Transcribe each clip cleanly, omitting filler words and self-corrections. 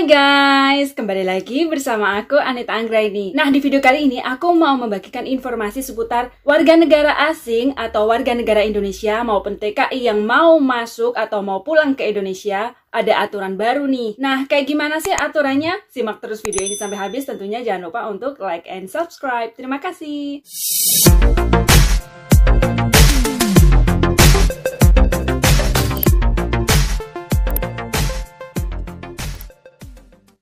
Hai guys, kembali lagi bersama aku Anita Anggraini. Nah, di video kali ini aku mau membagikan informasi seputar warga negara asing atau warga negara Indonesia maupun TKI yang mau masuk atau mau pulang ke Indonesia. Ada aturan baru nih. Nah, kayak gimana sih aturannya? Simak terus video ini sampai habis. Tentunya jangan lupa untuk like and subscribe. Terima kasih.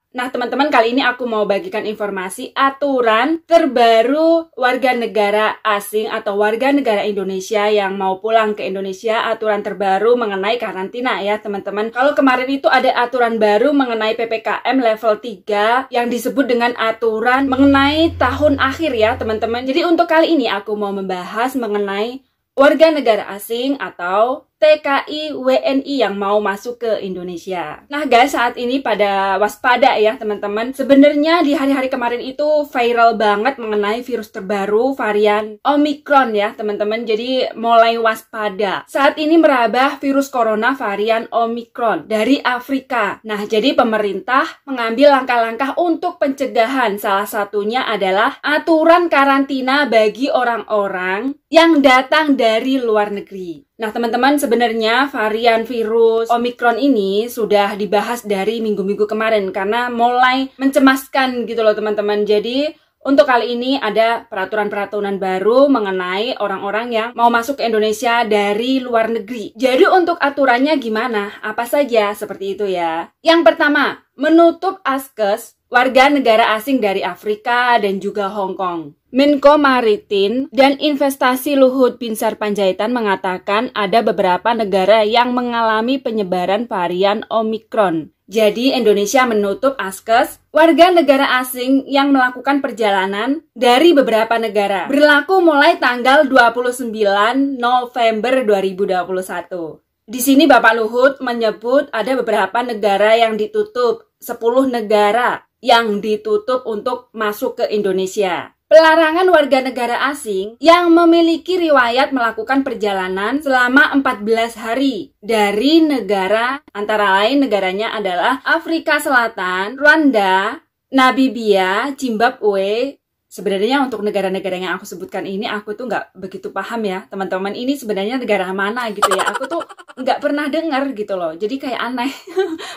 Nah, teman-teman, kali ini aku mau bagikan informasi aturan terbaru warga negara asing atau warga negara Indonesia yang mau pulang ke Indonesia. Aturan terbaru mengenai karantina ya, teman-teman. Kalau kemarin itu ada aturan baru mengenai PPKM level 3 yang disebut dengan aturan mengenai tahun akhir ya, teman-teman. Jadi untuk kali ini aku mau membahas mengenai warga negara asing atau TKI WNI yang mau masuk ke Indonesia. Nah guys, saat ini pada waspada ya teman-teman. Sebenarnya di hari-hari kemarin itu viral banget mengenai virus terbaru varian Omicron ya teman-teman. Jadi mulai waspada. Saat ini merabah virus corona varian Omicron dari Afrika. Nah jadi pemerintah mengambil langkah-langkah untuk pencegahan. Salah satunya adalah aturan karantina bagi orang-orang yang datang dari luar negeri. Nah teman-teman, sebenarnya varian virus Omicron ini sudah dibahas dari minggu-minggu kemarin karena mulai mencemaskan gitu loh teman-teman. Jadi untuk kali ini ada peraturan-peraturan baru mengenai orang-orang yang mau masuk ke Indonesia dari luar negeri. Jadi untuk aturannya gimana? Apa saja seperti itu ya. Yang pertama, menutup askes warga negara asing dari Afrika dan juga Hong Kong. Menko Maritim dan Investasi Luhut Binsar Panjaitan mengatakan ada beberapa negara yang mengalami penyebaran varian Omicron. Jadi Indonesia menutup askes warga negara asing yang melakukan perjalanan dari beberapa negara. Berlaku mulai tanggal 29 November 2021. Di sini Bapak Luhut menyebut ada beberapa negara yang ditutup, 10 negara yang ditutup untuk masuk ke Indonesia. Pelarangan warga negara asing yang memiliki riwayat melakukan perjalanan selama 14 hari dari negara, antara lain negaranya adalah Afrika Selatan, Rwanda, Namibia, Zimbabwe. Sebenarnya untuk negara-negara yang aku sebutkan ini aku tuh nggak begitu paham ya teman-teman, ini sebenarnya negara mana gitu ya, aku tuh nggak pernah dengar gitu loh, jadi kayak aneh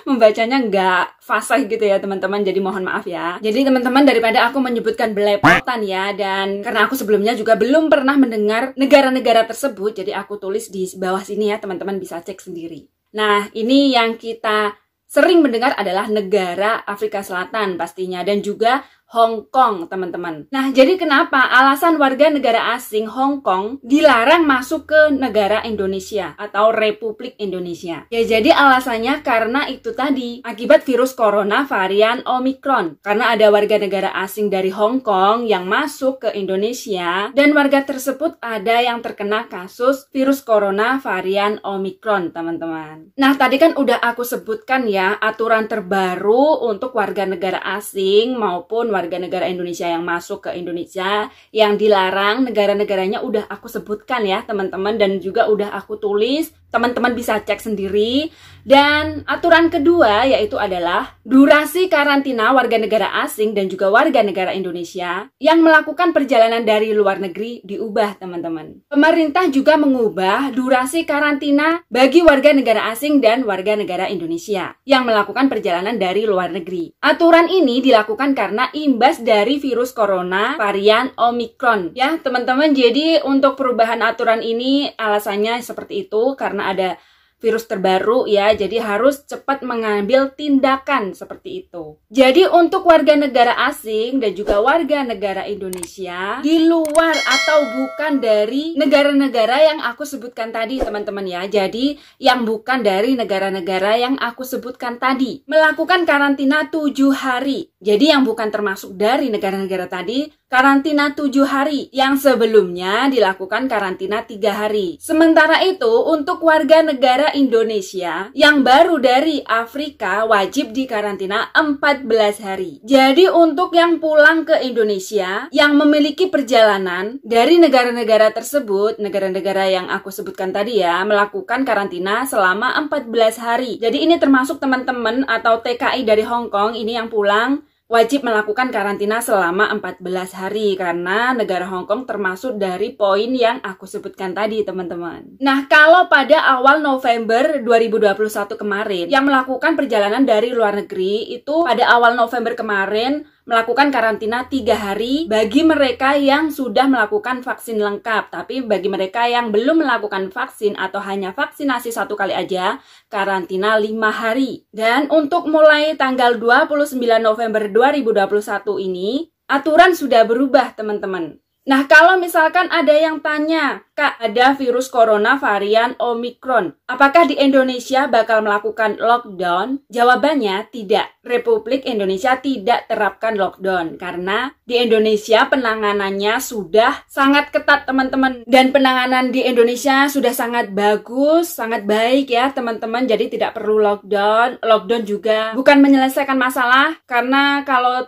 membacanya nggak fasih gitu ya teman-teman, jadi mohon maaf ya. Jadi teman-teman, daripada aku menyebutkan belepotan ya, dan karena aku sebelumnya juga belum pernah mendengar negara-negara tersebut, jadi aku tulis di bawah sini ya, teman-teman bisa cek sendiri. Nah ini yang kita sering mendengar adalah negara Afrika Selatan pastinya, dan juga Hong Kong, teman-teman. Nah, jadi kenapa alasan warga negara asing Hong Kong dilarang masuk ke negara Indonesia atau Republik Indonesia? Ya, jadi alasannya karena itu tadi, akibat virus corona varian Omicron. Karena ada warga negara asing dari Hong Kong yang masuk ke Indonesia, dan warga tersebut ada yang terkena kasus virus corona varian Omicron, teman-teman. Nah, tadi kan udah aku sebutkan ya, aturan terbaru untuk warga negara asing maupun warga negara Indonesia yang masuk ke Indonesia yang dilarang, negara-negaranya udah aku sebutkan ya teman-teman, dan juga udah aku tulis, teman-teman bisa cek sendiri. Dan aturan kedua yaitu adalah durasi karantina warga negara asing dan juga warga negara Indonesia yang melakukan perjalanan dari luar negeri diubah, teman-teman. Pemerintah juga mengubah durasi karantina bagi warga negara asing dan warga negara Indonesia yang melakukan perjalanan dari luar negeri. Aturan ini dilakukan karena imbas dari virus corona varian Omicron ya teman-teman. Jadi untuk perubahan aturan ini alasannya seperti itu karena ada virus terbaru ya, jadi harus cepat mengambil tindakan seperti itu. Jadi untuk warga negara asing dan juga warga negara Indonesia di luar atau bukan dari negara-negara yang aku sebutkan tadi teman-teman ya, jadi yang bukan dari negara-negara yang aku sebutkan tadi, melakukan karantina 7 hari Jadi yang bukan termasuk dari negara-negara tadi, karantina 7 hari, yang sebelumnya dilakukan karantina 3 hari. Sementara itu, untuk warga negara Indonesia yang baru dari Afrika wajib dikarantina 14 hari. Jadi untuk yang pulang ke Indonesia, yang memiliki perjalanan dari negara-negara tersebut, negara-negara yang aku sebutkan tadi ya, melakukan karantina selama 14 hari. Jadi ini termasuk teman-teman atau TKI dari Hong Kong ini yang pulang, wajib melakukan karantina selama 14 hari karena negara Hong Kong termasuk dari poin yang aku sebutkan tadi, teman-teman. Nah, kalau pada awal November 2021 kemarin yang melakukan perjalanan dari luar negeri itu pada awal November kemarin melakukan karantina 3 hari bagi mereka yang sudah melakukan vaksin lengkap. Tapi bagi mereka yang belum melakukan vaksin atau hanya vaksinasi 1 kali aja, karantina 5 hari. Dan untuk mulai tanggal 29 November 2021 ini, aturan sudah berubah, teman-teman. Nah, kalau misalkan ada yang tanya, Kak, ada virus corona varian Omicron, apakah di Indonesia bakal melakukan lockdown? Jawabannya tidak. Republik Indonesia tidak terapkan lockdown karena di Indonesia penanganannya sudah sangat ketat, teman-teman. Dan penanganan di Indonesia sudah sangat bagus, sangat baik ya, teman-teman. Jadi tidak perlu lockdown. Lockdown juga bukan menyelesaikan masalah karena kalau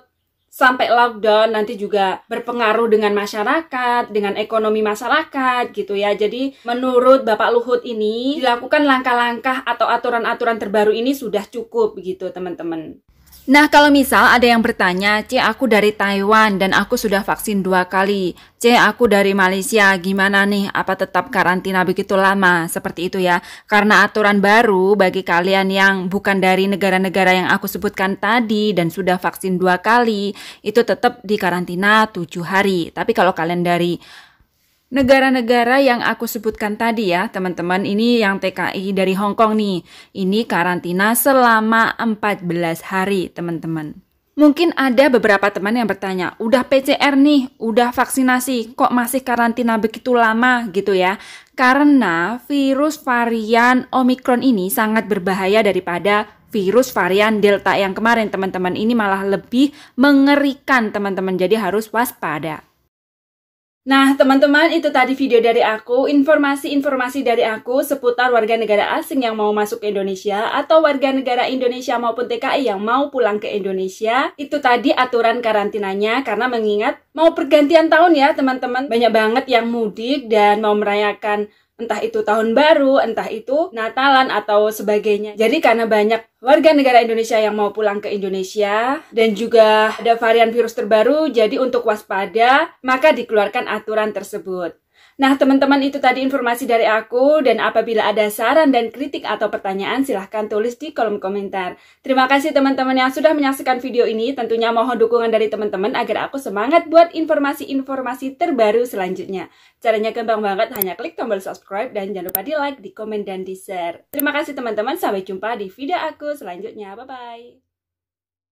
sampai lockdown nanti juga berpengaruh dengan masyarakat, dengan ekonomi masyarakat gitu ya. Jadi menurut Bapak Luhut ini dilakukan langkah-langkah atau aturan-aturan terbaru ini sudah cukup gitu, teman-teman. Nah, kalau misal ada yang bertanya, C, aku dari Taiwan dan aku sudah vaksin 2 kali. C, aku dari Malaysia, gimana nih? Apa tetap karantina begitu lama? Seperti itu ya. Karena aturan baru bagi kalian yang bukan dari negara-negara yang aku sebutkan tadi dan sudah vaksin 2 kali, itu tetap di karantina 7 hari. Tapi kalau kalian dari negara-negara yang aku sebutkan tadi ya, teman-teman, ini yang TKI dari Hong Kong nih. Ini karantina selama 14 hari, teman-teman. Mungkin ada beberapa teman yang bertanya, udah PCR nih, udah vaksinasi, kok masih karantina begitu lama gitu ya? Karena virus varian Omicron ini sangat berbahaya daripada virus varian Delta yang kemarin, teman-teman. Ini malah lebih mengerikan, teman-teman. Jadi harus waspada. Nah, teman-teman, itu tadi video dari aku, informasi-informasi dari aku seputar warga negara asing yang mau masuk ke Indonesia atau warga negara Indonesia maupun TKI yang mau pulang ke Indonesia. Itu tadi aturan karantinanya karena mengingat mau pergantian tahun ya, teman-teman. Banyak banget yang mudik dan mau merayakan entah itu tahun baru, entah itu Natalan atau sebagainya. Jadi karena banyak warga negara Indonesia yang mau pulang ke Indonesia dan juga ada varian virus terbaru, jadi untuk waspada maka dikeluarkan aturan tersebut. Nah, teman-teman, itu tadi informasi dari aku, dan apabila ada saran dan kritik atau pertanyaan silahkan tulis di kolom komentar. Terima kasih teman-teman yang sudah menyaksikan video ini. Tentunya mohon dukungan dari teman-teman agar aku semangat buat informasi-informasi terbaru selanjutnya. Caranya gampang banget, hanya klik tombol subscribe dan jangan lupa di like, di komen, dan di share. Terima kasih teman-teman, sampai jumpa di video aku selanjutnya. Bye-bye.